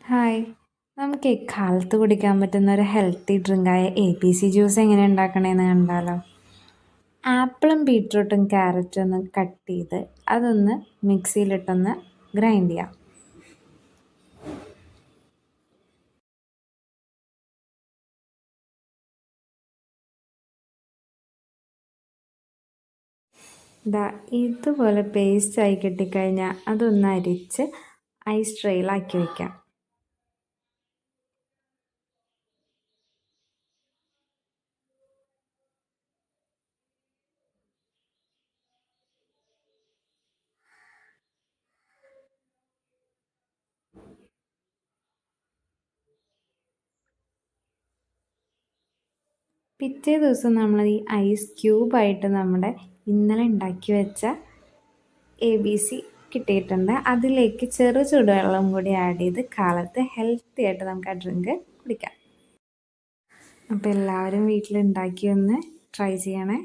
Hi. നമുക്ക് കാലത്ത് കുടിക്കാൻ പറ്റുന്ന ഒരു ഹെൽത്തി ഡ്രിങ്കായ ABC ജ്യൂസ് എങ്ങനെ ഉണ്ടാക്കണേന്ന് കണ്ടാലോ? ആപ്പിളും ബീറ്റ്റൂട്ടും ക്യാരറ്റും ഒന്ന് കട്ട് ചെയ്ത് അതൊന്ന് മിക്സിയിലിട്ടൊന്ന് ഗ്രൈൻഡ് ചെയ്യാം. ഇതുപോലെ പേസ്റ്റ് ആയി കിട്ടിക്കഴിഞ്ഞാൽ അതൊന്ന് അരിച്ച് ഐസ് ട്രേയിലാക്കി വയ്ക്കാം. പിറ്റേ ദിവസം നമ്മൾ ഈ ഐസ് ക്യൂബായിട്ട് നമ്മുടെ ഇന്നലെ ഉണ്ടാക്കി വെച്ച ABC കിട്ടിയിട്ടുണ്ട്. അതിലേക്ക് ചൂടുവെള്ളം കൂടി ആഡ് ചെയ്ത് കാലത്ത് ഹെൽത്തി ആയിട്ട് നമുക്ക് ആ ഡ്രിങ്ക് കുടിക്കാം. അപ്പോൾ എല്ലാവരും വീട്ടിലുണ്ടാക്കി ഒന്ന് ട്രൈ ചെയ്യണേ.